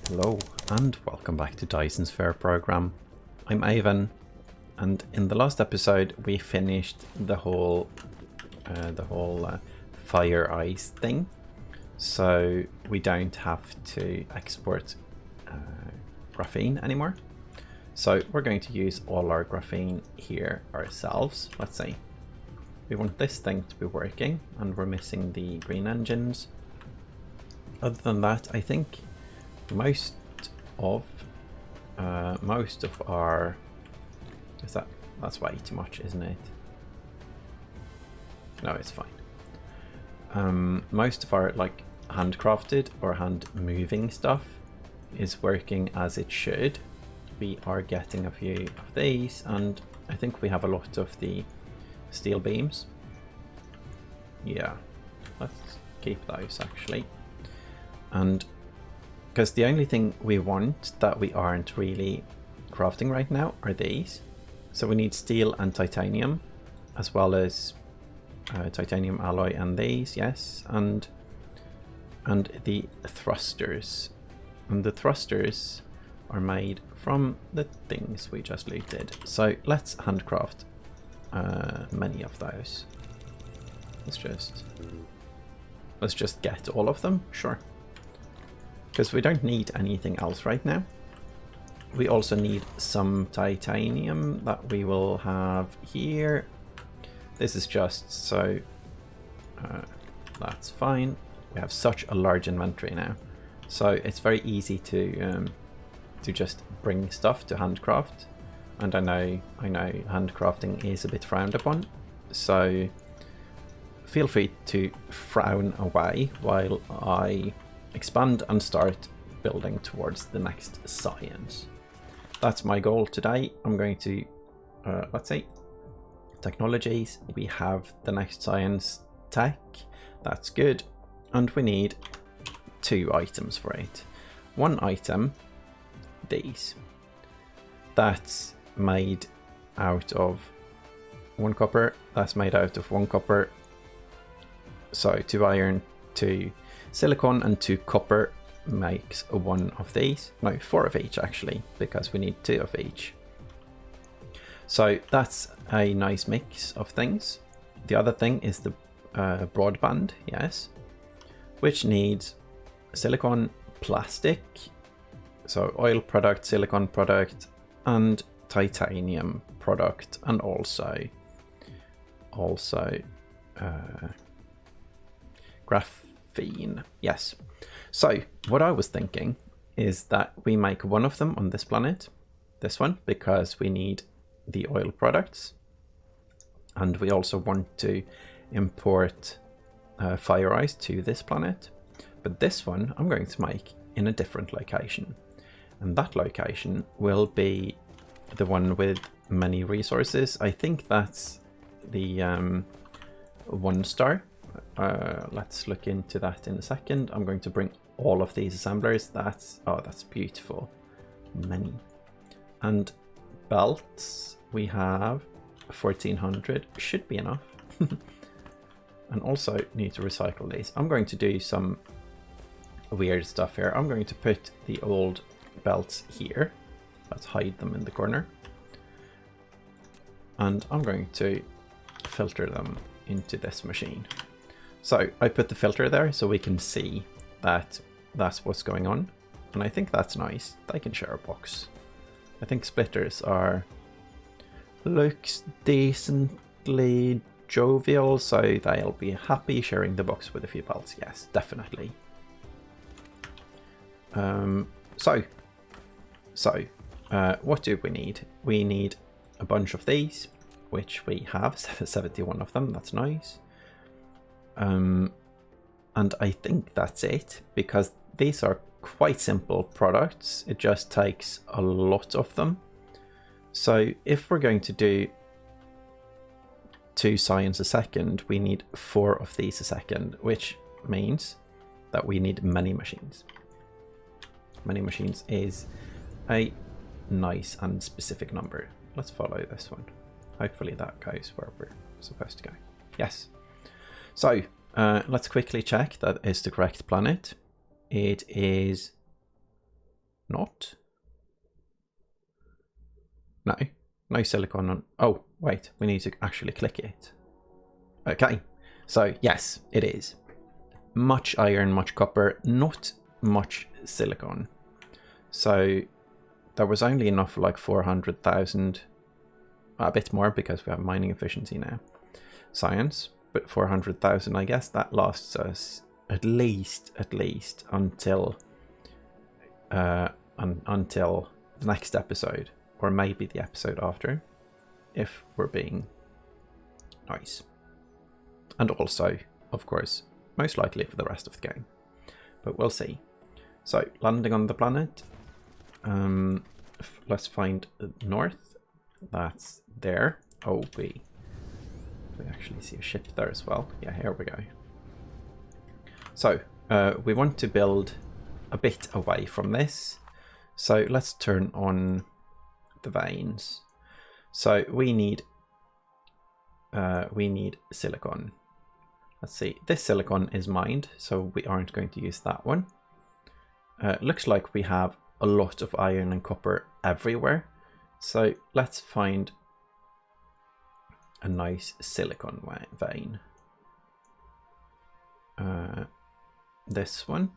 Hello and welcome back to Dyson Sphere Program. I'm Ivan, and in the last episode we finished the whole fire ice thing, so we don't have to export graphene anymore. So we're going to use all our graphene here ourselves. Let's see. We want this thing to be working, and we're missing the green engines. Other than that, I think most of our that's way too much, isn't it? No, it's fine. Most of our like handcrafted or hand moving stuff is working as it should. We are getting a few of these, and I think we have a lot of the steel beams. Yeah, let's keep those actually. And because the only thing we want that we aren't really crafting right now are these. So we need steel and titanium, as well as titanium alloy and these, yes, and the thrusters. And the thrusters are made from the things we just looted. So let's handcraft many of those. Let's just get all of them, sure. Because we don't need anything else right now. We also need some titanium that we will have here. This is just so that's fine. We have such a large inventory now, so it's very easy to just bring stuff to handcraft. And I know handcrafting is a bit frowned upon, so feel free to frown away while I expand and start building towards the next science. That's my goal today. I'm going to, let's see, technologies. We have the next science tech. That's good. And we need 2 items for it. One item, these. That's made out of 1 copper. That's made out of 1 copper. So 2 iron, 2 silicon and 2 copper makes 1 of these. No, 4 of each actually, because we need 2 of each. So that's a nice mix of things. The other thing is the broadband, yes, which needs silicon, plastic, so oil product, silicon product, and titanium product, and also graphene, yes. So what I was thinking is that we make 1 of them on this planet, this one, because we need the oil products, and we also want to import fire ice to this planet. But this one I'm going to make in a different location, and that location will be the one with many resources. I think that's the 1 star. Let's look into that in a second. I'm going to bring all of these assemblers. That's beautiful. Many. And belts, we have 1400, should be enough. And also need to recycle these. I'm going to do some weird stuff here. I'm going to put the old belts here. Let's hide them in the corner. And I'm going to filter them into this machine. So I put the filter there so we can see that that's what's going on. And I think that's nice. They can share a box. I think splitters looks decently jovial, so they'll be happy sharing the box with a few pals. Yes, definitely. What do we need? We need a bunch of these, which we have 71 of them. That's nice. And I think that's it, because these are quite simple products. It just takes a lot of them. So if we're going to do 2 science a second, we need 4 of these a second, which means that we need many machines. Many machines is a nice and specific number. Let's follow this one. Hopefully that goes where we're supposed to go. Yes. So let's quickly check that is the correct planet. It is Not? No. No silicon on... Oh, wait. We need to actually click it. Okay. So, yes, it is. Much iron, much copper, not much silicon. So, there was only enough for like 400,000. A bit more because we have mining efficiency now. Science. But 400,000, I guess that lasts us at least until until the next episode, or maybe the episode after, if we're being nice. And also, of course, most likely for the rest of the game, but we'll see. So, landing on the planet. Let's find north. That's there. Oh, we actually see a ship there as well. Yeah, here we go. So, we want to build a bit away from this. So let's turn on the veins. So we need silicon. Let's see, this silicon is mined, so we aren't going to use that one. Looks like we have a lot of iron and copper everywhere. So let's find a nice silicon vein. This one.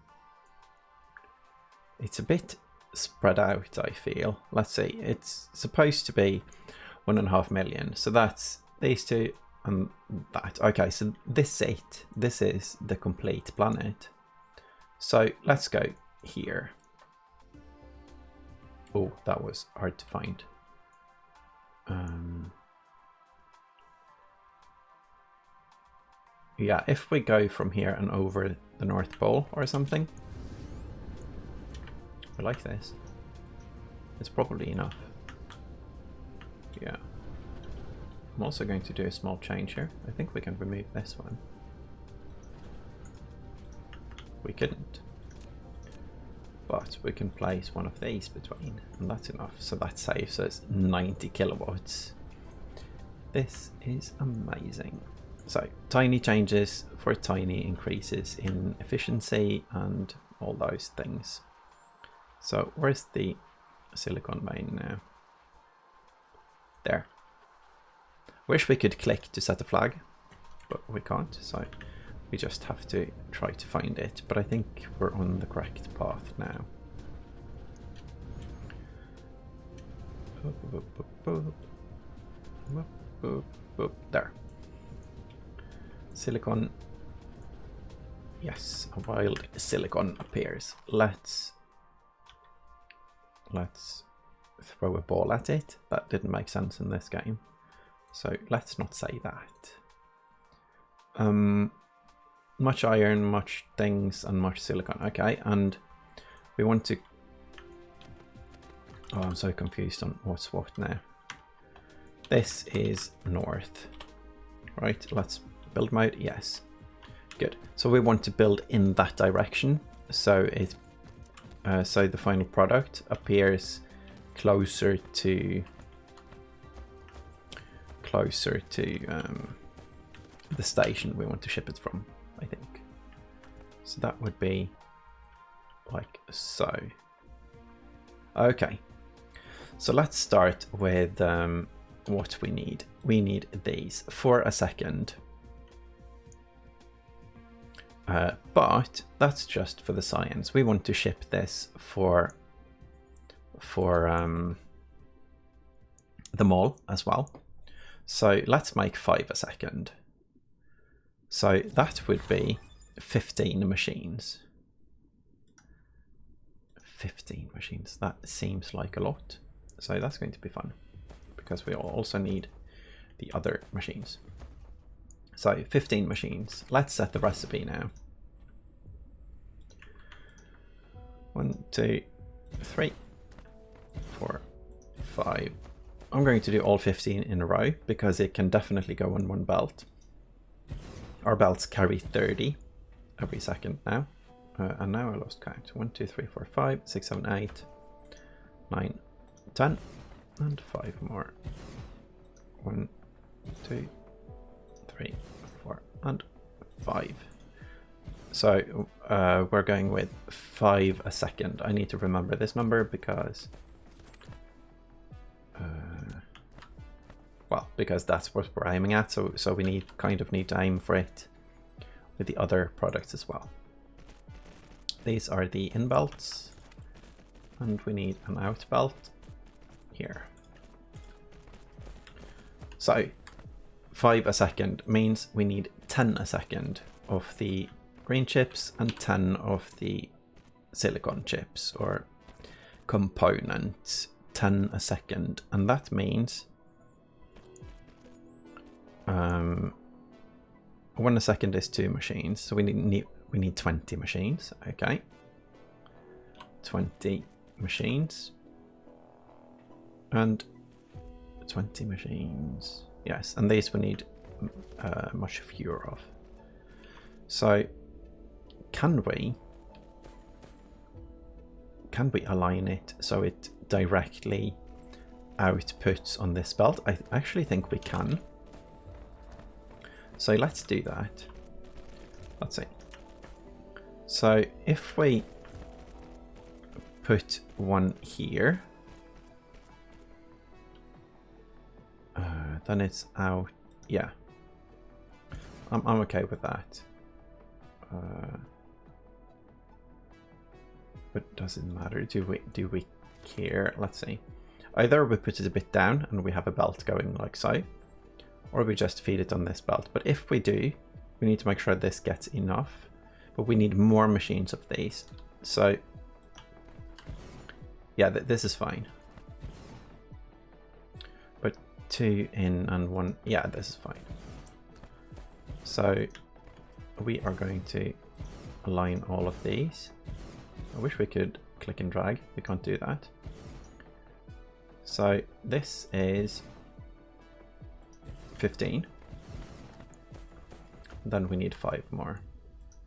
It's a bit spread out, I feel. Let's see, it's supposed to be 1.5 million. So that's these two and that. Okay, so this is the complete planet. So let's go here. Oh, that was hard to find. Yeah, if we go from here and over the North Pole or something. I like this. It's probably enough. Yeah. I'm also going to do a small change here. I think we can remove this one. We couldn't. But we can place one of these between, and that's enough. So that saves us 90 kilowatts. This is amazing. So, tiny changes for tiny increases in efficiency and all those things. So, where's the silicon vein now? There. Wish we could click to set a flag, but we can't, so we just have to try to find it. But I think we're on the correct path now. There. Silicon. Yes, a wild silicon appears. Let's throw a ball at it. That didn't make sense in this game, so let's not say that. Much iron, much things, and much silicon. Okay, and we want to... Oh, I'm so confused on what's what now. This is north. Right, let's build mode. Yes, good. So we want to build in that direction, so it so the final product appears closer to the station we want to ship it from, I think. So that would be like so. Okay, so let's start with what we need. We need these for a second. But that's just for the science. We want to ship this for the mall as well. So let's make 5 a second. So that would be 15 machines. 15 machines, that seems like a lot. So that's going to be fun, because we also need the other machines. So 15 machines. Let's set the recipe now. 1, 2, 3, 4, 5. I'm going to do all 15 in a row because it can definitely go on one belt. Our belts carry 30 every second now. And now I lost count. 1, 2, 3, 4, 5, 6, 7, 8, 9, 10, and 5 more. 1, 2, 3, 4, and 5. So we're going with 5 a second. I need to remember this number because, well, because that's what we're aiming at. So we kind of need to aim for it with the other products as well. These are the in belts, and we need an out belt here. So 5 a second means we need 10 a second of the green chips and 10 of the silicon chips or components. 10 a second, and that means 1 a second is 2 machines, so we need 20 machines. Okay, 20 machines and 20 machines. Yes, and these we need much fewer of. So can we align it so it directly outputs on this belt? I actually think we can. So let's do that. Let's see. So if we put one here, then it's out. Yeah, I'm okay with that. But does it matter? Do we care? Let's see. Either we put it a bit down and we have a belt going like so, or we just feed it on this belt. But if we do, we need to make sure this gets enough. But we need more machines of these. So yeah, this is fine. But 2 in and 1, yeah, this is fine. So we are going to align all of these. I wish we could click and drag. We can't do that. So this is 15. Then we need 5 more.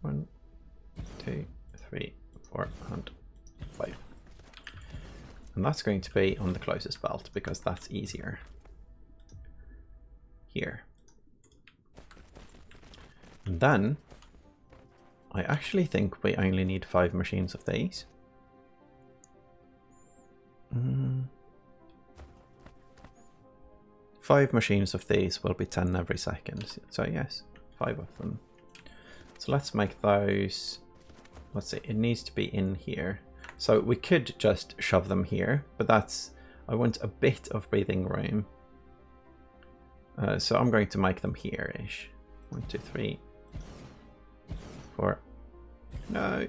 1, 2, 3, 4, and 5. And that's going to be on the closest belt because that's easier. Here. And then I actually think we only need 5 machines of these. 5 machines of these will be 10 every second. So yes, 5 of them. So let's make those. Let's see, it needs to be in here. So we could just shove them here, but I want a bit of breathing room. So I'm going to make them here-ish. 1, 2, 3, 4, no,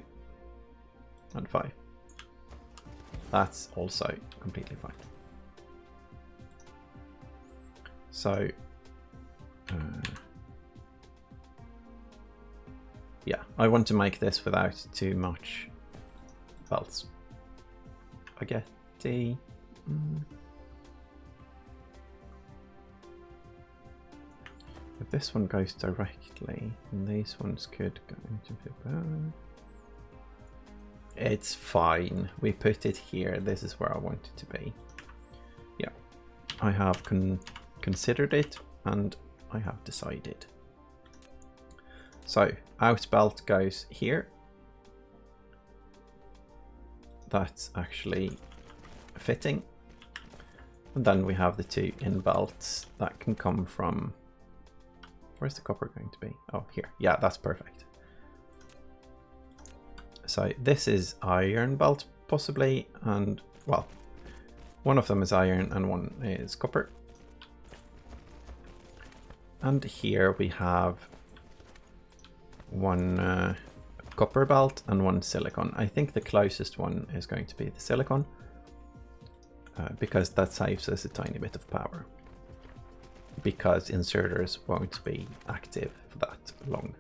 and 5. That's also completely fine. So, yeah, I want to make this without too much belts. Spaghetti. If this one goes directly, and these ones could go into the. It's fine. We put it here. This is where I want it to be. Yeah, I have considered it and I have decided. So out belt goes here. That's actually fitting. And then we have the 2 in belts that can come from. Where's the copper going to be? Oh, here. Yeah, that's perfect. So this is iron belt, possibly, and, well, one of them is iron and one is copper. And here we have 1 copper belt and 1 silicon. I think the closest one is going to be the silicon, because that saves us a tiny bit of power. Because inserters won't be active for that long.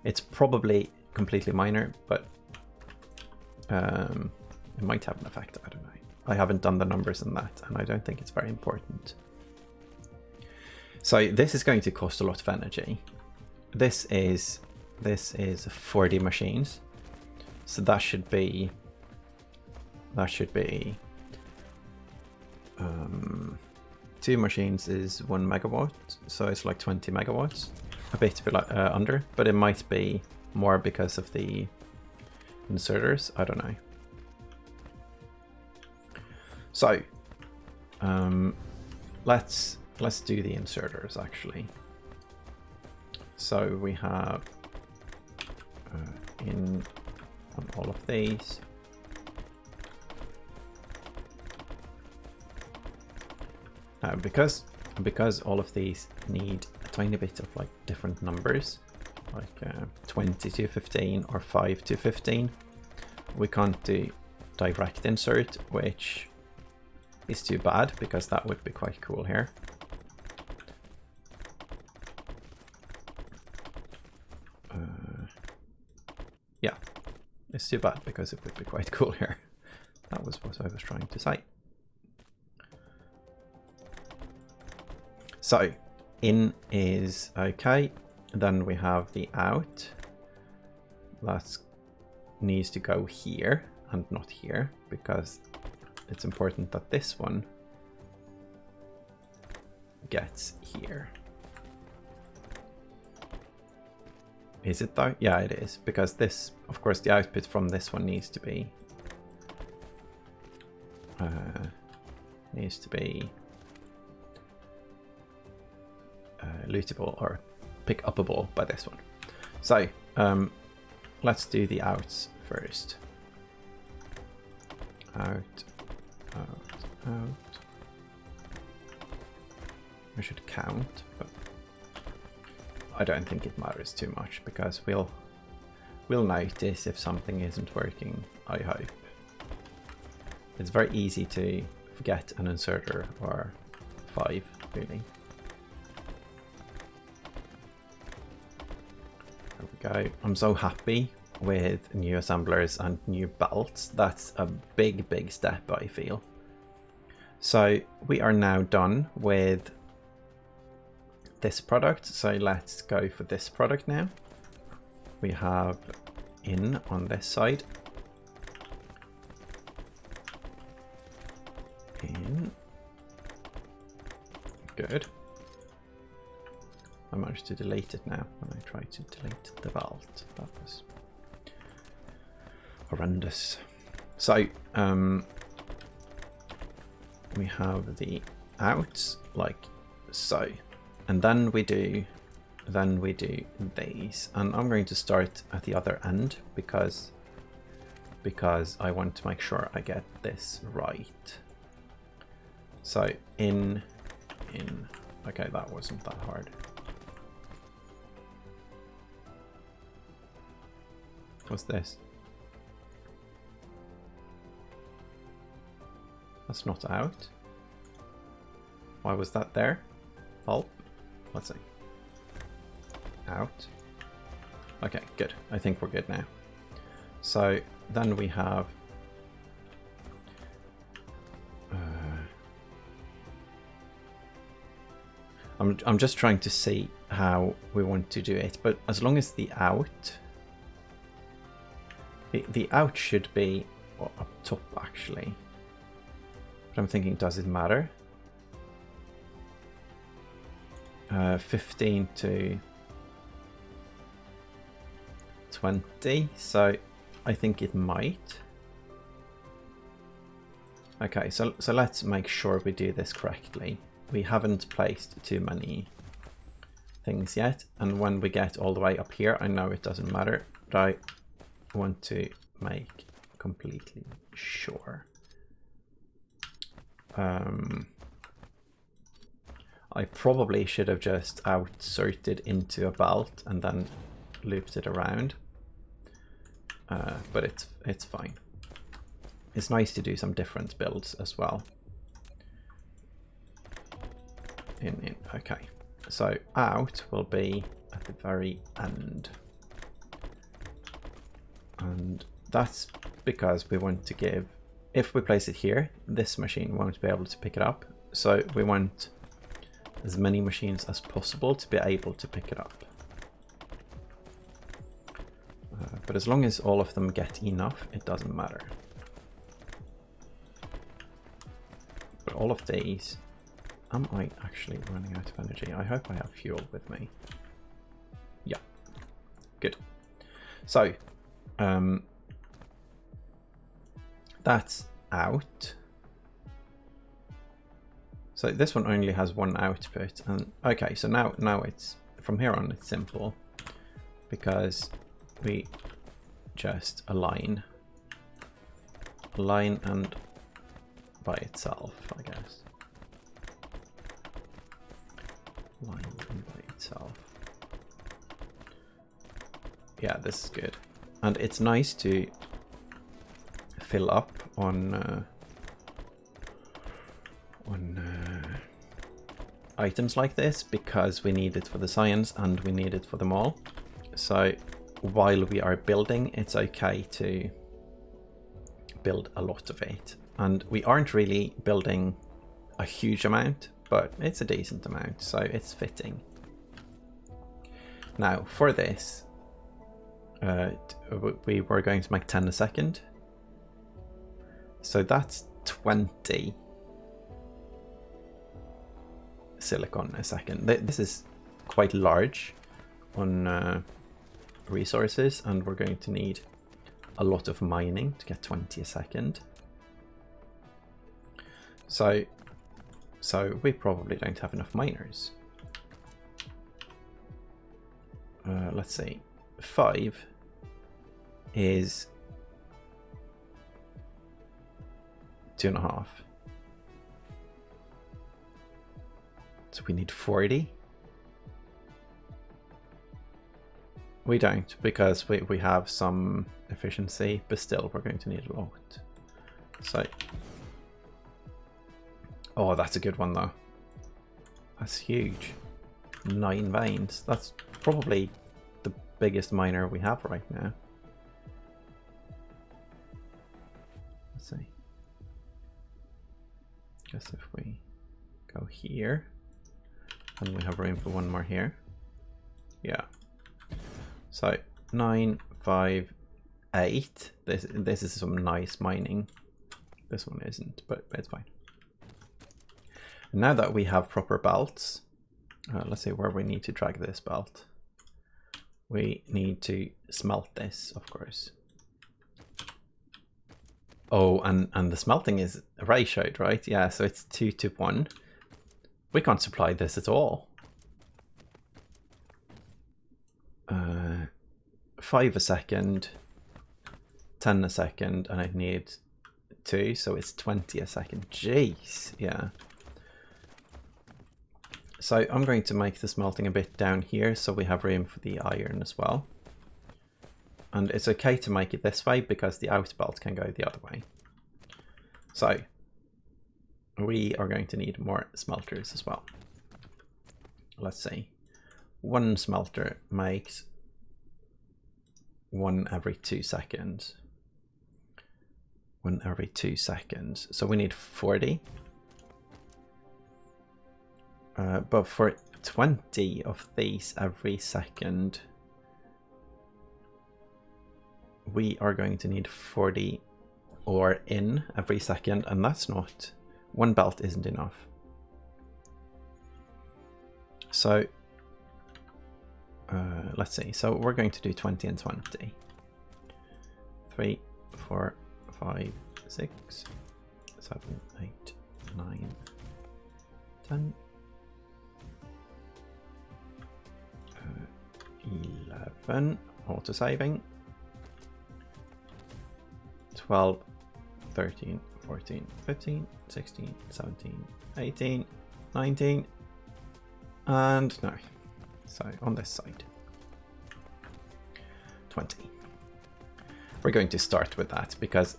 It's probably completely minor, but it might have an effect. I don't know. I haven't done the numbers on that, and I don't think it's very important. So this is going to cost a lot of energy. This is 40 machines, so that should be 2 machines is 1 megawatt, so it's like 20 megawatts, a bit under, but it might be more because of the inserters. I don't know. So let's do the inserters actually. So we have in on all of these. Now because all of these need a tiny bit of like different numbers, like 20 to 15 or 5 to 15, we can't do direct insert, which is too bad because that would be quite cool here. Yeah, it's too bad because it would be quite cool here. That was what I was trying to say. So in is okay, then we have the out. That needs to go here and not here because it's important that this one gets here. Is it though? Yeah, it is, because this, of course, the output from this one needs to be lootable or pick upable by this one. So let's do the outs first. Out, out, out. We should count, but I don't think it matters too much because we'll notice if something isn't working, I hope. It's very easy to forget an inserter or 5, really. There we go. I'm so happy with new assemblers and new belts. That's a big, big step, I feel. So we are now done with this product. So let's go for this product now. We have in on this side. In. Good. I managed to delete it now when I tried to delete the belt. That was horrendous. So we have the outs like so, and then we do these, and I'm going to start at the other end because I want to make sure I get this right. So in, okay, that wasn't that hard. What's this? That's not out. Why was that there? Oh, let's see. Out. Okay, good. I think we're good now. So then we have I'm just trying to see how we want to do it, but as long as the out should be up top actually. But I'm thinking, does it matter? 15 to 20, so I think it might. Okay, so let's make sure we do this correctly. We haven't placed too many things yet, and when we get all the way up here, I know it doesn't matter, but I want to make completely sure. I probably should have just outserted into a belt and then looped it around, but it's fine. It's nice to do some different builds as well. Okay, so out will be at the very end, and that's because we want to give, if we place it here, this machine won't be able to pick it up, so we want as many machines as possible to be able to pick it up. But as long as all of them get enough, it doesn't matter. But all of these, am I actually running out of energy? I hope I have fuel with me. Yeah, good. So that's out. So this one only has one output, and okay, so now it's from here on it's simple, because we just align and by itself, I guess. Line and by itself. Yeah, this is good, and it's nice to fill up on items like this, because we need it for the science and we need it for them all. So while we are building, it's okay to build a lot of it, and we aren't really building a huge amount, but it's a decent amount, so it's fitting. Now for this, we were going to make 10 a second, so that's 20 silicon a second. This is quite large on resources, and we're going to need a lot of mining to get 20 a second. So we probably don't have enough miners. Let's see, 5 is 2.5. So we need 40. We don't, because we have some efficiency, but still we're going to need a lot. So, oh, that's a good one though. That's huge. 9 veins. That's probably the biggest miner we have right now. Let's see. Guess if we go here, and we have room for one more here. Yeah. So 9, 5, 8. This is some nice mining. This one isn't, but it's fine. And now that we have proper belts, let's see where we need to drag this belt. We need to smelt this, of course. Oh, and the smelting is ratioed, right? Yeah, so it's 2 to 1. We can't supply this at all. 5 a second, 10 a second, and I need 2, so it's 20 a second. Jeez, yeah. So I'm going to make the smelting a bit down here, so we have room for the iron as well. And it's okay to make it this way, because the out belt can go the other way. So we are going to need more smelters as well. Let's see. 1 smelter makes 1 every 2 seconds. 1 every 2 seconds. So we need 40. But for 20 of these every second, we are going to need 40 ore in every second, and that's not, 1 belt isn't enough. So let's see, so we're going to do 20 and 20. 3, 4, 5, 6, 7, 8, 9, 10, 11, auto saving, 12, 13, 14, 15, 16, 17, 18, 19, and no. So on this side, 20. We're going to start with that, because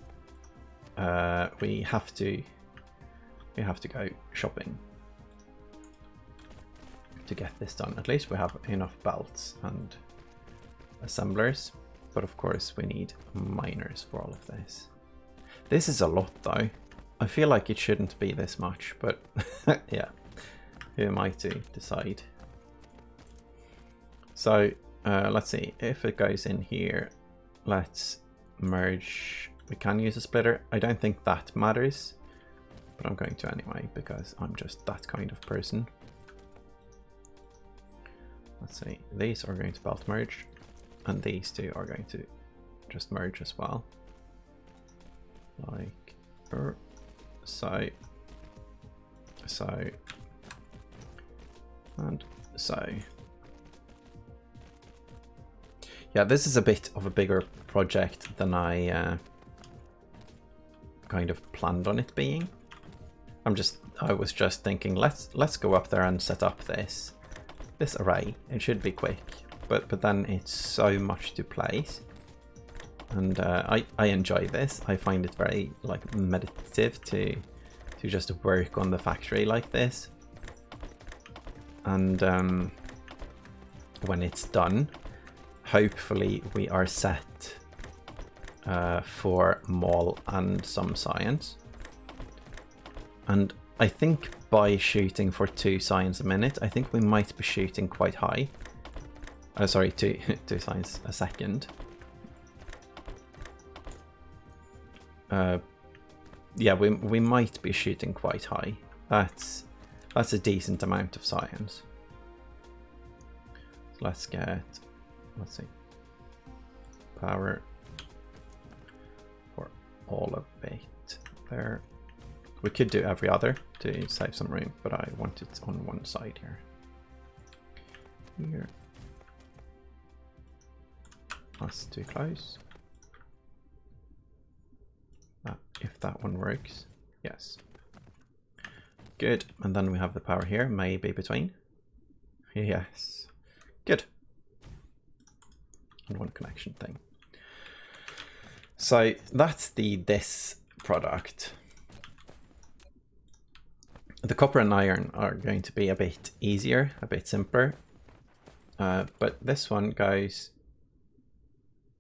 we have to go shopping to get this done. At least we have enough belts and assemblers, but of course we need miners for all of this. This is a lot though. I feel like it shouldn't be this much, but yeah, who am I to decide? So let's see, if it goes in here, let's merge. We can use a splitter. I don't think that matters, but I'm going to anyway, because I'm just that kind of person. Let's see, these are going to belt merge, and these two are going to just merge as well, like so, and so. Yeah, this is a bit of a bigger project than I kind of planned on it being. I was just thinking, let's go up there and set up this array. It should be quick, but then it's so much to place, and I enjoy this. I find it very like meditative to just work on the factory like this, and when it's done, hopefully we are set for mall and some science. And I think by shooting for 2 science a minute, I think we might be shooting quite high. Sorry, 2 science a second. Yeah, we might be shooting quite high. That's a decent amount of science. So let's see, power for all of it there. We could do every other to save some room, but I want it on one side here. Here. That's too close. If that one works. Yes. Good. And then we have the power here, maybe between. Yes. Good. And one connection thing. So that's this product. The copper and iron are going to be a bit easier, a bit simpler. But this one goes,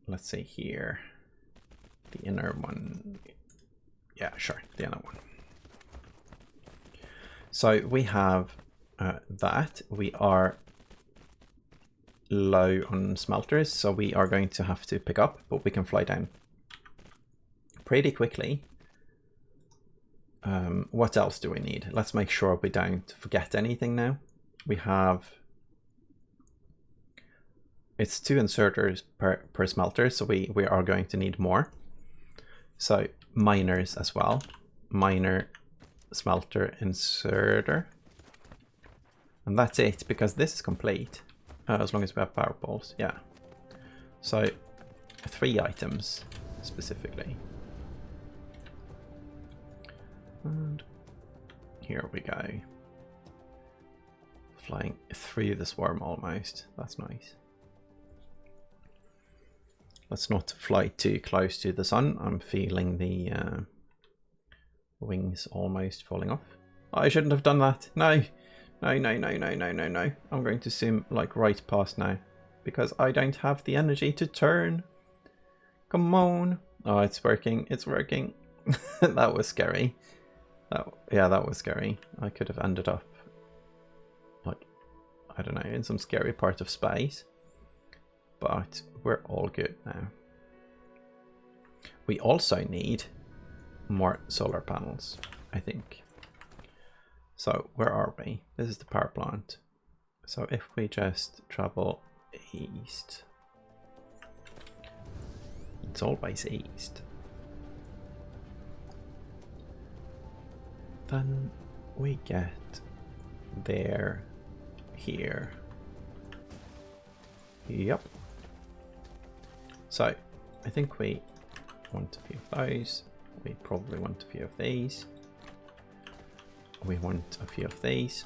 let's see here, the inner one. Yeah, sure, the inner one. So we have that. We are low on smelters, so we are going to have to pick up, but we can fly down pretty quickly. What else do we need? Let's make sure we don't forget anything now. We have, it's 2 inserters per smelter, so we are going to need more. So miners as well. Miner, smelter, inserter. And that's it, because this is complete. As long as we have power balls, yeah. So 3 items specifically. And here we go. Flying through the swarm almost. That's nice. Let's not fly too close to the sun. I'm feeling the wings almost falling off. Oh, I shouldn't have done that. No. No, no, no, no, no, no, no. I'm going to zoom like right past now because I don't have the energy to turn. Come on. Oh, it's working. It's working. That was scary. Yeah, that was scary. I could have ended up, like, I don't know, in some scary part of space. But we're all good now. We also need more solar panels, I think. So where are we? This is the power plant. So if we just travel east, it's always east. Then we get there, here. Yep. So I think we want a few of those. We probably want a few of these. We want a few of these.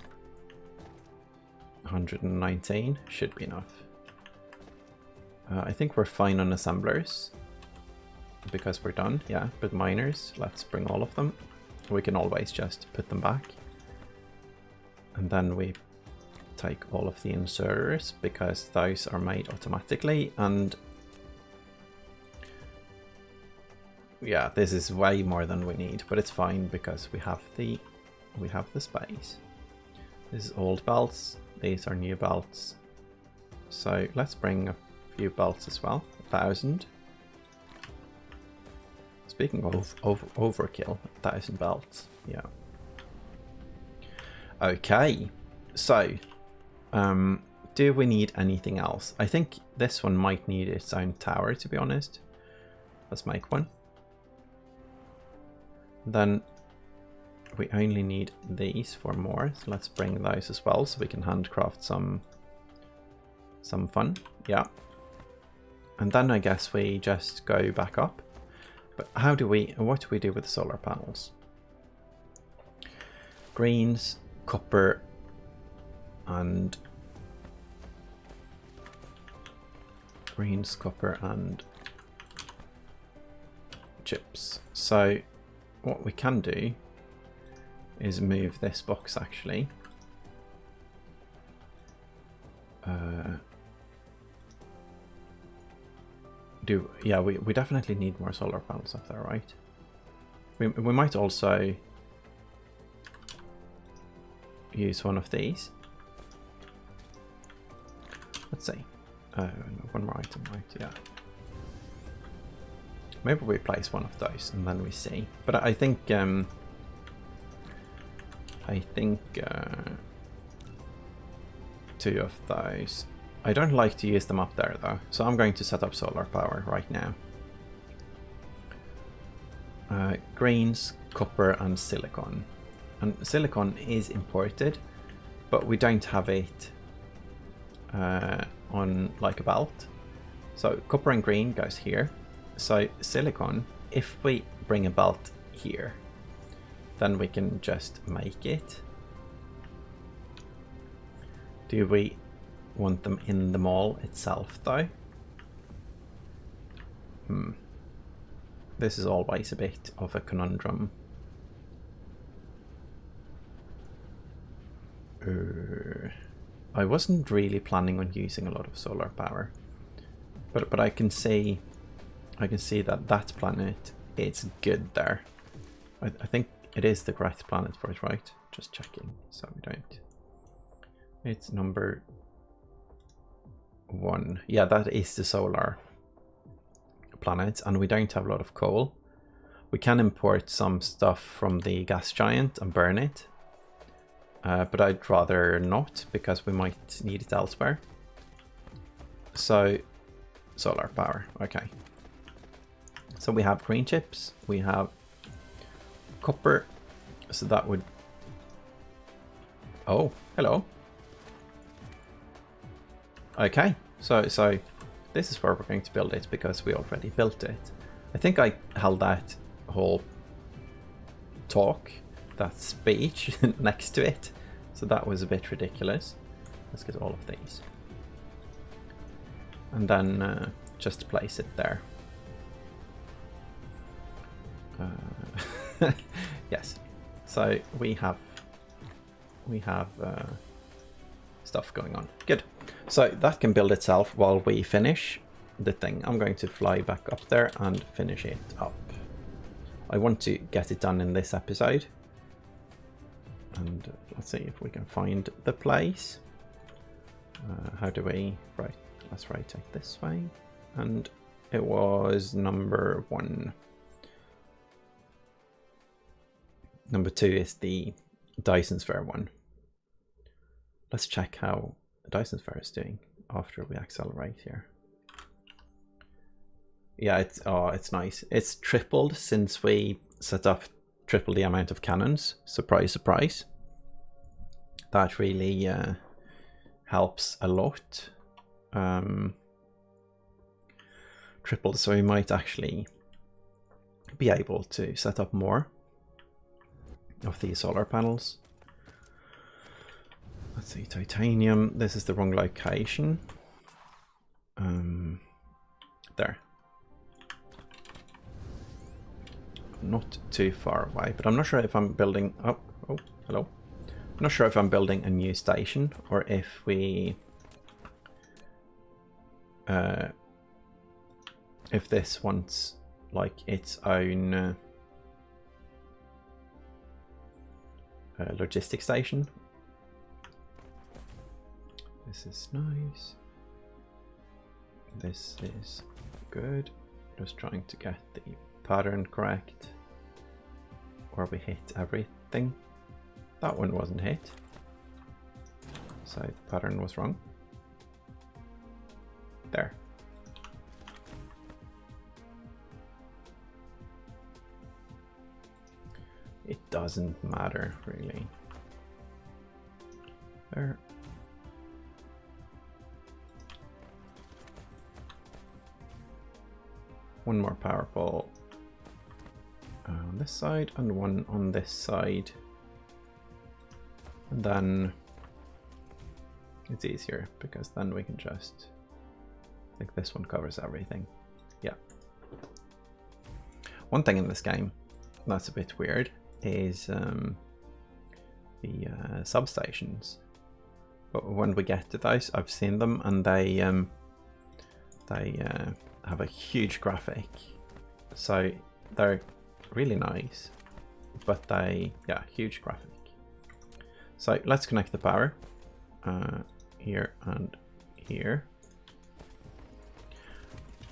119 should be enough. I think we're fine on assemblers because we're done. Yeah, but miners, let's bring all of them. We can always just put them back. And then we take all of the inserters because those are made automatically. And yeah, this is way more than we need, but it's fine because we have the space. This is old belts. These are new belts. So let's bring a few belts as well. 1,000. Speaking of overkill, 1,000 belts. Yeah. Okay. So do we need anything else? I think this one might need its own tower, to be honest. Let's make one. Then we only need these for more, so let's bring those as well so we can handcraft some fun. Yeah. And then I guess we just go back up. But what do we do with the solar panels? Greens, copper, and chips. So what we can do is move this box actually. Yeah, we definitely need more solar panels up there, right? We might also use one of these. Let's see. No, one more item, right? Yeah. Maybe we place one of those and then we see. But I think two of those. I don't like to use them up there though, so I'm going to set up solar power right now. Greens, copper, and silicon. And silicon is imported, but we don't have it on like a belt. So copper and green goes here. So silicon, if we bring a belt here, then we can just make it. Do we want them in the mall itself though? This is always a bit of a conundrum. I wasn't really planning on using a lot of solar power, but I can see that planet, it's good there. I think it is the correct planet for it, right? Just checking so we don't. It's number 1. Yeah, that is the solar planet, and we don't have a lot of coal. We can import some stuff from the gas giant and burn it, but I'd rather not because we might need it elsewhere. So solar power, okay. So we have green chips, we have copper, so that would... Oh, hello. Okay, so this is where we're going to build it because we already built it. I think I held that whole talk, that speech next to it, so that was a bit ridiculous. Let's get all of these. And then just place it there. Yes, so we have stuff going on. Good. So that can build itself while we finish the thing. I'm going to fly back up there and finish it up. I want to get it done in this episode. And let's see if we can find the place. How do we... Right, let's rotate this way. And it was number 1. Number 2 is the Dyson Sphere one. Let's check how Dyson Sphere is doing after we accelerate here. Yeah, it's nice. It's tripled since we set up triple the amount of cannons. Surprise, surprise. That really helps a lot. Tripled, so we might actually be able to set up more of these solar panels. Let's see, titanium. This is the wrong location. There. Not too far away, but I'm not sure if I'm building... Oh, hello. I'm not sure if I'm building a new station or if we... if this wants like its own logistic station. This is nice. This is good. Just trying to get the pattern correct. Where we hit everything. That one wasn't hit. So the pattern was wrong. there. It doesn't matter really. There. One more power pole on this side and one on this side. And then it's easier because then we can just, I think this one covers everything. Yeah. One thing in this game that's a bit weird is the substations. But when we get to those, I've seen them and they have a huge graphic. So they're really nice, but yeah, huge graphic. So let's connect the power here and here.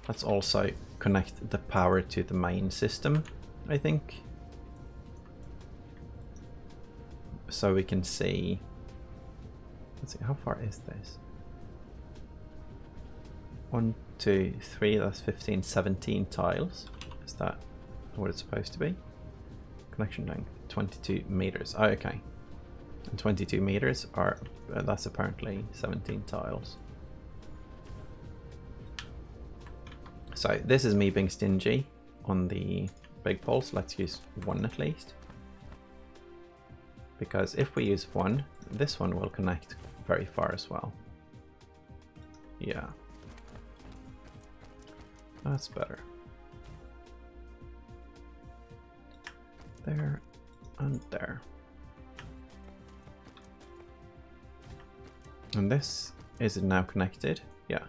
Let's also connect the power to the main system, I think. So we can see, let's see, how far is this? 1, 2, 3, that's 15, 17 tiles. Is that what it's supposed to be? Connection length, 22 meters. Oh, okay. And 22 meters are, that's apparently 17 tiles. So this is me being stingy on the big poles. Let's use one at least. Because if we use one, this one will connect very far as well. Yeah. That's better. There and there. And this, is it now connected? Yeah.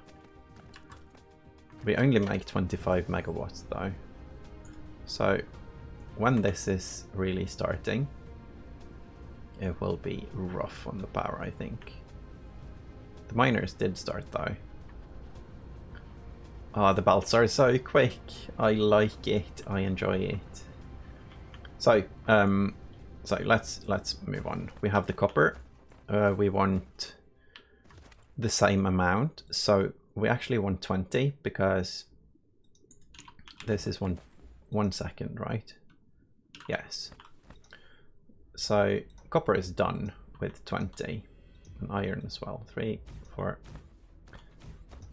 We only make 25 megawatts though. So when this is really starting, it will be rough on the power, I think. The miners did start though. Ah, the belts are so quick. I like it. I enjoy it. So, let's move on. We have the copper. We want the same amount. So we actually want 20 because this is 1 second, right? Yes. So copper is done with 20, and iron as well. 3, 4,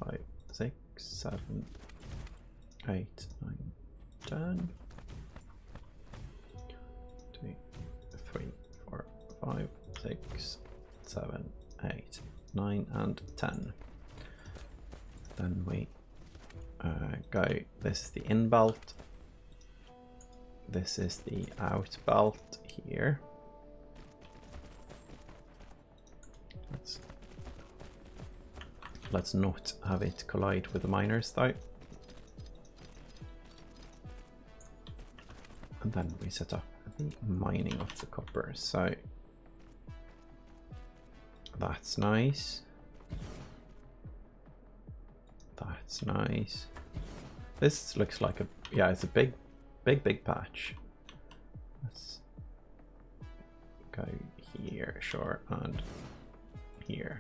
5, 6, 7, 8, 9, 10. 2, 3, 4, 5, 6, 7, 8, 9, and 10. Then we go. This is the in belt. This is the out belt here. Let's not have it collide with the miners though. And then we set up the mining of the copper. So that's nice. That's nice. This looks like a, yeah, it's a big patch. Let's go here, sure, and here.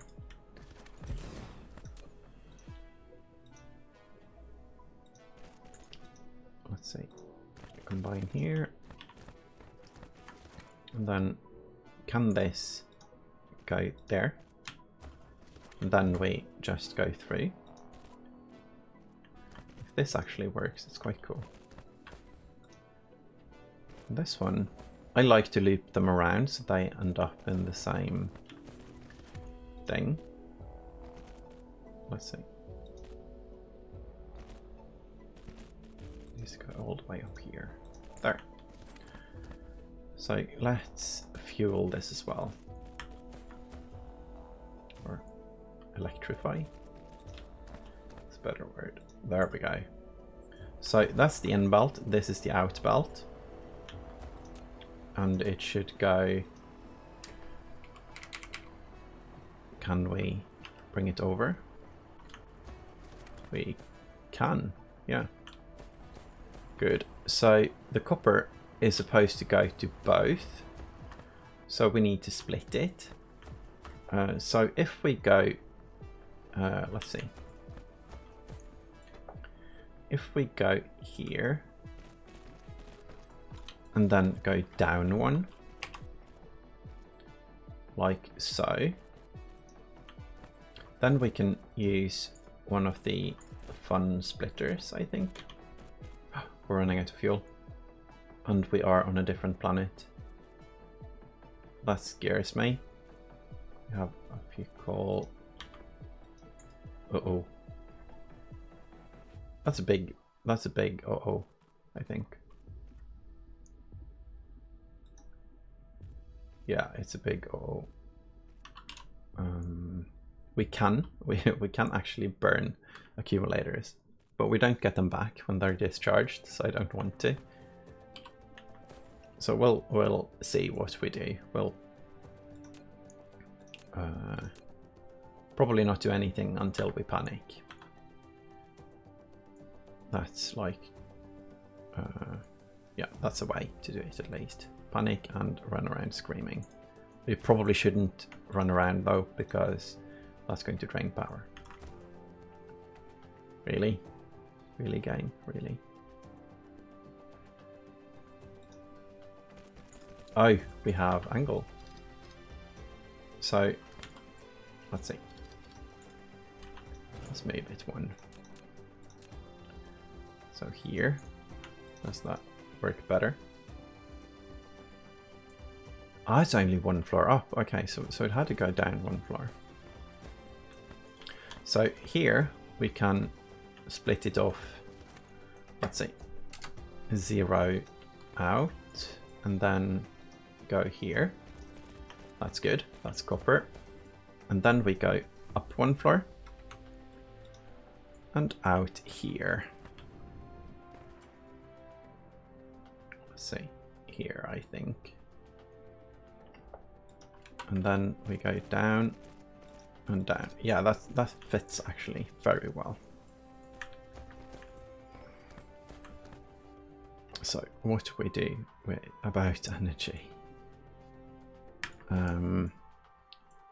Let's see, combine here, and then can this go there? And then we just go through. If this actually works, it's quite cool. And this one, I like to loop them around so they end up in the same thing. Let's see. Let's go all the way up here. There. So let's fuel this as well. Or electrify. That's a better word. There we go. So that's the in belt. This is the out belt. And it should go. Can we bring it over? We can, yeah. Good. So the copper is supposed to go to both. So we need to split it. So if we go, let's see. if we go here and then go down one, like so, then we can use one of the fun splitters, I think. We're running out of fuel and we are on a different planet. That scares me. We have a few coal. Uh-oh. That's a big uh-oh, I think. Yeah, it's a big uh-oh. We can actually burn accumulators, but we don't get them back when they're discharged, so I don't want to. So we'll see what we do. We'll probably not do anything until we panic. That's like, yeah, that's a way to do it at least. Panic and run around screaming. We probably shouldn't run around though, because that's going to drain power. Really? Really, game? Really? Oh, we have angle. So, let's see. Let's move it one. So here, does that work better? Ah, it's only one floor up. Okay, so it had to go down one floor. So here we can split it off. Let's see, 0 out, and then go here. That's good. That's copper. And then we go up one floor and out here. Let's see, here I think. And then we go down and down. Yeah, that fits actually very well. So what do we do about energy?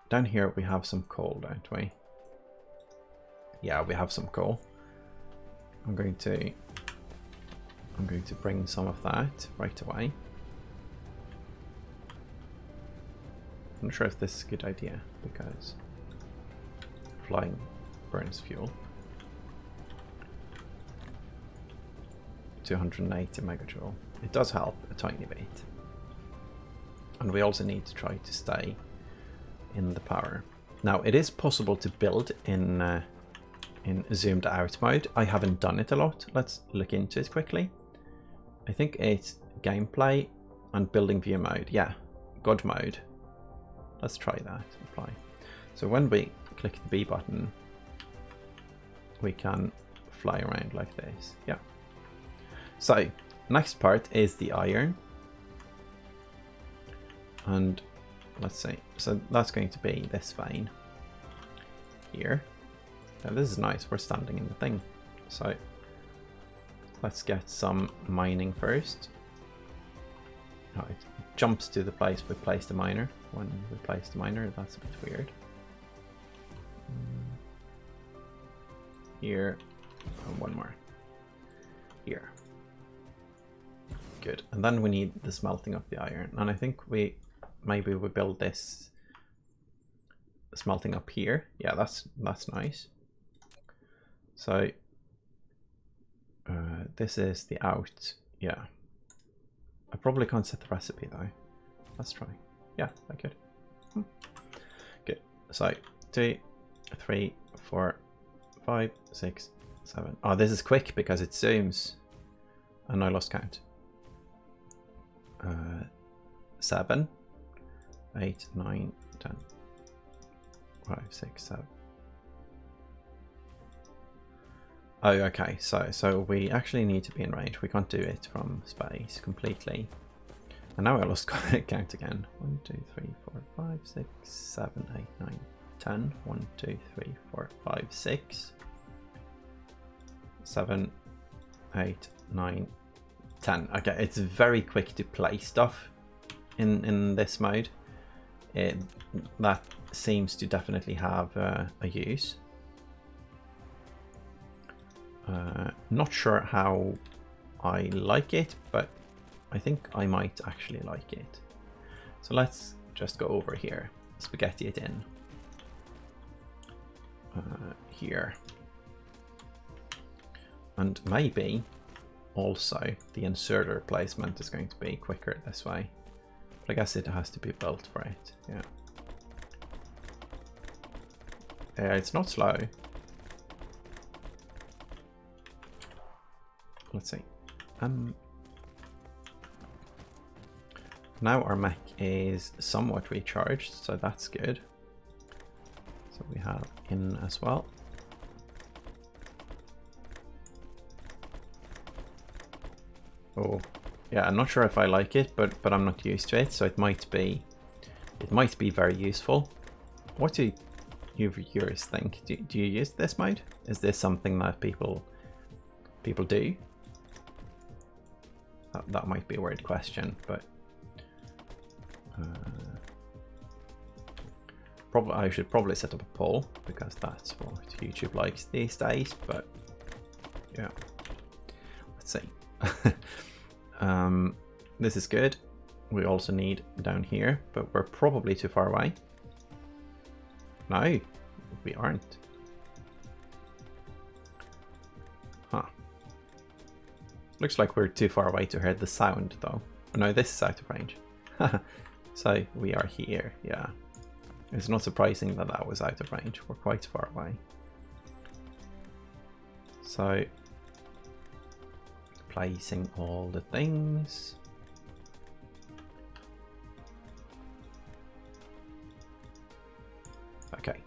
Down here we have some coal, don't we? Yeah, we have some coal. I'm going to bring some of that right away. I'm not sure if this is a good idea because flying burns fuel. 280 megajoule. It does help a tiny bit. And we also need to try to stay in the power. Now it is possible to build in zoomed out mode. I haven't done it a lot. Let's look into it quickly. I think it's gameplay and building view mode. Yeah, God mode. Let's try that. Apply. So when we click the B button, we can fly around like this. Yeah. So next part is the iron. And let's see. So that's going to be this vein here. Now this is nice. We're standing in the thing. So let's get some mining first. Oh, it jumps to the place we placed the miner. When we place the miner, that's a bit weird. Here, and one more. Here. Good. And then we need the smelting of the iron. And I think maybe we build this smelting up here. Yeah, that's nice. So this is the out. Yeah. I probably can't set the recipe though. Let's try. Yeah, I could. Good. So 2, 3, 4, 5, 6, 7. Oh, this is quick because it zooms. And I lost count. 7, 8, 9, 10, 5, 6, 7. Oh, okay. So we actually need to be in range. We can't do it from space completely. And now I lost count again. 1, 2, 3, 4, 5, 6, 7, 8, 9, 10. 1, 2, 3, 4, 5, 6, 7, 8, 9, 10. Okay, it's very quick to play stuff in this mode. That seems to definitely have a use. Not sure how I like it, but I think I might actually like it. So let's just go over here, spaghetti it in. Here. And maybe also the inserter placement is going to be quicker this way. But I guess it has to be built for it, yeah. It's not slow. Let's see. Now our mech is somewhat recharged, so that's good. So we have in as well. Oh, yeah, I'm not sure if I like it, but I'm not used to it, so it might be very useful. What do you viewers think? Do you use this mode? Is this something that people do? That might be a weird question, but I should probably set up a poll because that's what YouTube likes these days. But yeah, let's see. This is good. We also need down here, but we're probably too far away. No, we aren't. Huh. Looks like we're too far away to hear the sound though. No, this is out of range. So we are here, yeah. It's not surprising that that was out of range. We're quite far away. So, placing all the things. Okay.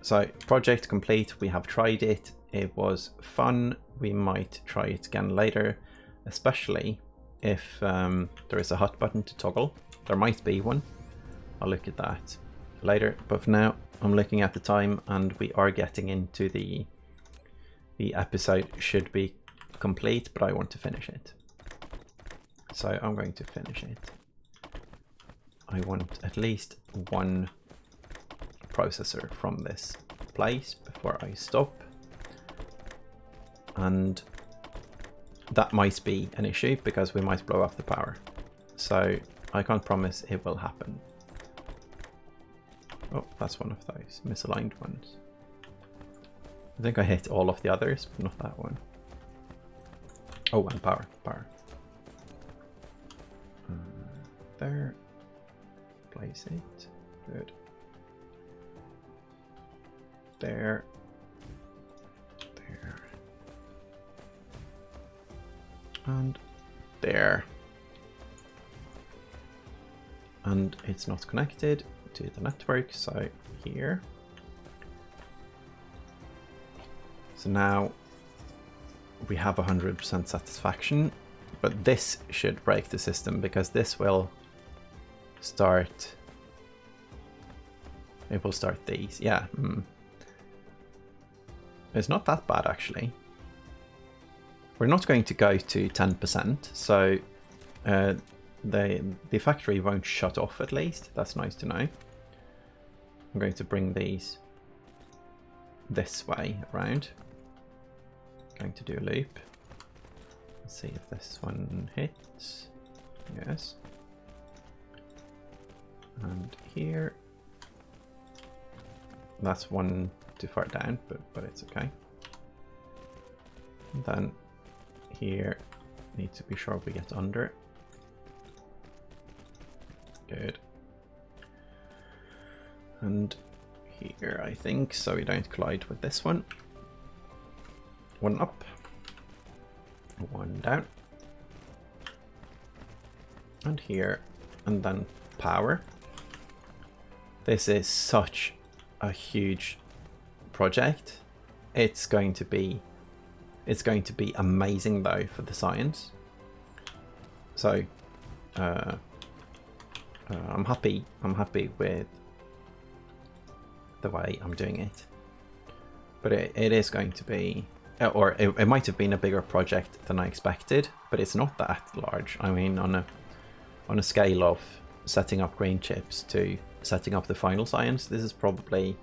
So, project complete. We have tried it. It was fun. We might try it again later, especially if there is a hot button to toggle. There might be one. I'll look at that later, but for now I'm looking at the time and we are getting into the episode should be complete, but I want to finish it, so I'm going to finish it. I want at least one processor from this place before I stop, and that might be an issue because we might blow off the power, so I can't promise it will happen. Oh, that's one of those misaligned ones. I think I hit all of the others, but not that one. Oh, and power. There. Place it. Good. There. There. And there. And it's not connected to the network, so here. So now we have 100% satisfaction, but this should break the system because this will start. It will start these, yeah. It's not that bad actually. We're not going to go to 10%, so the factory won't shut off at least. That's nice to know. I'm going to bring these this way around. Going to do a loop. Let's see if this one hits. Yes. And here. That's one too far down, but it's okay. And then here, need to be sure we get under. Good. And here, I think, so we don't collide with this one. One up, one down, and here, and then power. This is such a huge project. It's going to be amazing though for the science. So I'm happy with the way I'm doing it, but it is going to be, or it might have been a bigger project than I expected, but it's not that large. I mean, on a scale of setting up green chips to setting up the final science, this is probably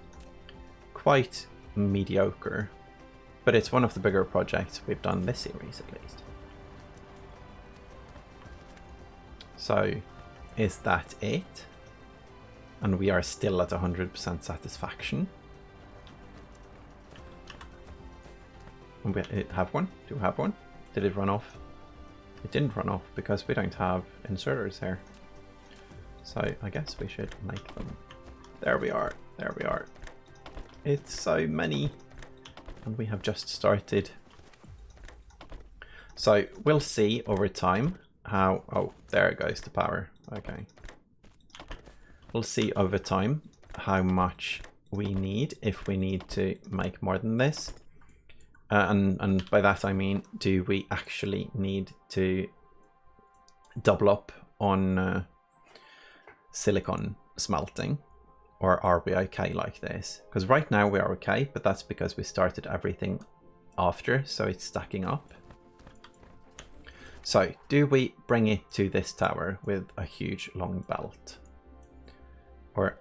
quite mediocre. But it's one of the bigger projects we've done this series, at least. So, is that it? And we are still at 100% satisfaction. And we have one? Do we have one? Did it run off? It didn't run off because we don't have inserters here. So I guess we should make them. There we are. There we are. It's so many. And we have just started. So we'll see over time how... Oh, there goes the power. Okay. We'll see over time how much we need, if we need to make more than this. And by that I mean, do we actually need to double up on silicon smelting, or are we okay like this? Because right now we are okay, but that's because we started everything after, so it's stacking up. So do we bring it to this tower with a huge long belt? Or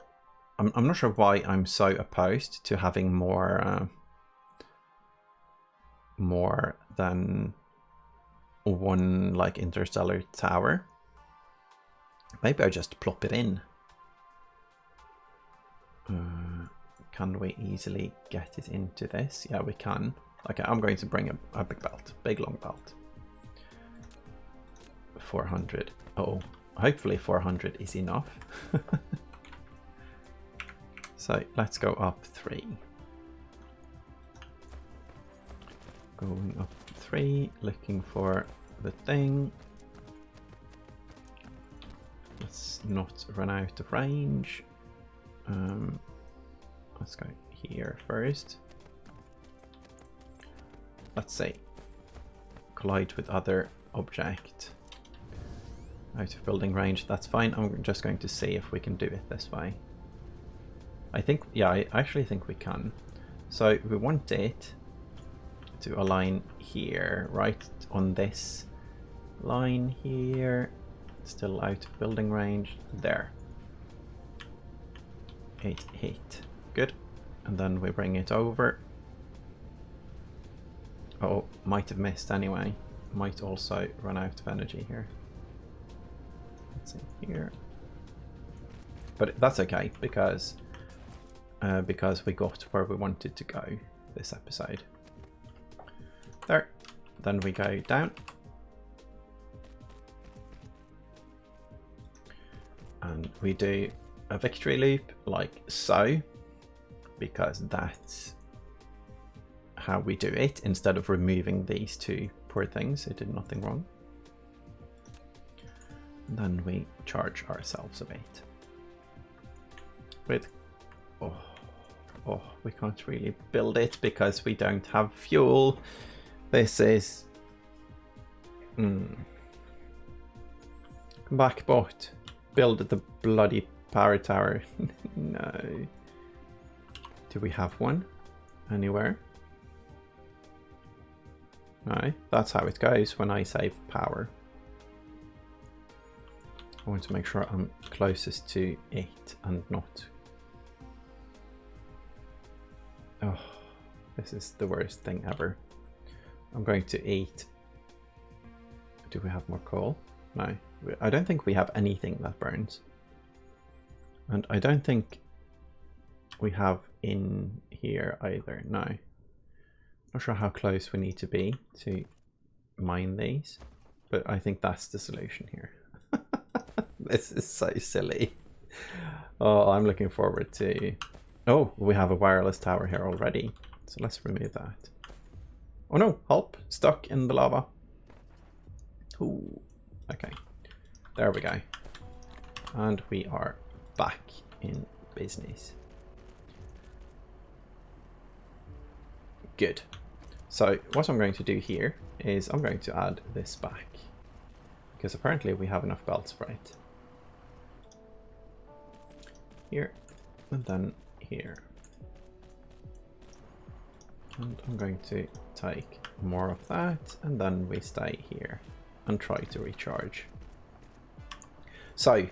I'm not sure why I'm so opposed to having more than one like interstellar tower. Maybe I just plop it in. Can we easily get it into this? Yeah, we can. Okay, I'm going to bring a big belt, big long belt. 400. Oh, hopefully 400 is enough. So let's go up 3. Going up 3, looking for the thing. Let's not run out of range. Let's go here first. Let's see. Collide with other object. Out of building range, that's fine. I'm just going to see if we can do it this way. I think, yeah, I actually think we can. So we want it to align here, right on this line here. Still out of building range. There. It hit. Good. And then we bring it over. Oh, might have missed anyway. Might also run out of energy here. Let's see here. But that's okay because we got where we wanted to go this episode. There. Then we go down. And we do a victory loop like so, because that's how we do it, instead of removing these two poor things who did nothing wrong. And then we charge ourselves a bit with we can't really build it because we don't have fuel. This is come back, bot. Build the bloody power tower. No. Do we have one anywhere? No, that's how it goes when I save power. I want to make sure I'm closest to it and not... Oh, this is the worst thing ever. I'm going to eat... Do we have more coal? No. I don't think we have anything that burns. And I don't think we have in here either. No. Not sure how close we need to be to mine these, but I think that's the solution here. This is so silly. Oh, I'm looking forward to... Oh, we have a wireless tower here already. So let's remove that. Oh no, help, stuck in the lava. Ooh, okay. There we go. And we are back in business. Good. So what I'm going to do here is I'm going to add this back, because apparently we have enough belts for it. Here, and then here. And I'm going to take more of that, and then we stay here and try to recharge. So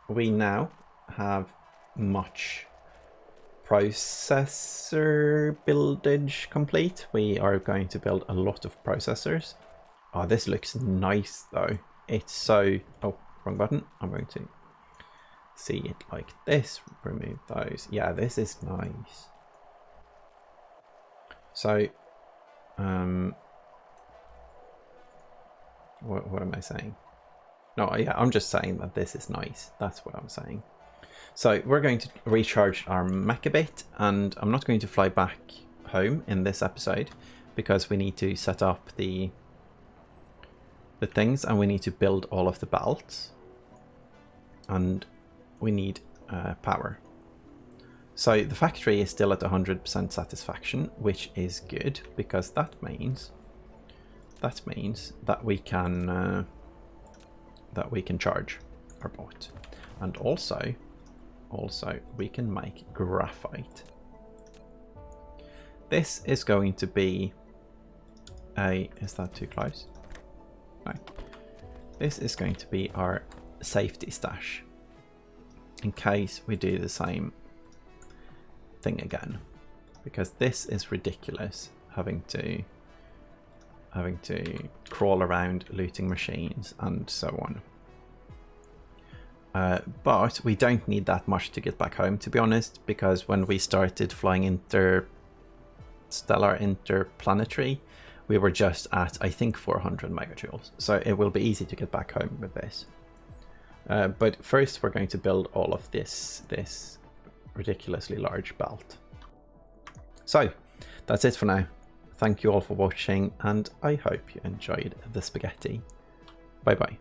we now have much processor buildage complete. We are going to build a lot of processors. Oh, this looks nice though. It's so... Oh, wrong button. I'm going to see it like this. Remove those. Yeah, this is nice. So, what am I saying? No, yeah, I'm just saying that this is nice. That's what I'm saying. So we're going to recharge our mech a bit, and I'm not going to fly back home in this episode because we need to set up the things, and we need to build all of the belts, and we need power. So the factory is still at 100% satisfaction, which is good because that means that we can charge our boat, and also we can make graphite. This is going to be a... Is that too close? No. This is going to be our safety stash in case we do the same thing again, because this is ridiculous, having to crawl around looting machines and so on. But we don't need that much to get back home, to be honest, because when we started flying interplanetary, we were just at, I think, 400 megajoules. So it will be easy to get back home with this. But first we're going to build all of this ridiculously large belt. So that's it for now. Thank you all for watching, and I hope you enjoyed the spaghetti. Bye bye.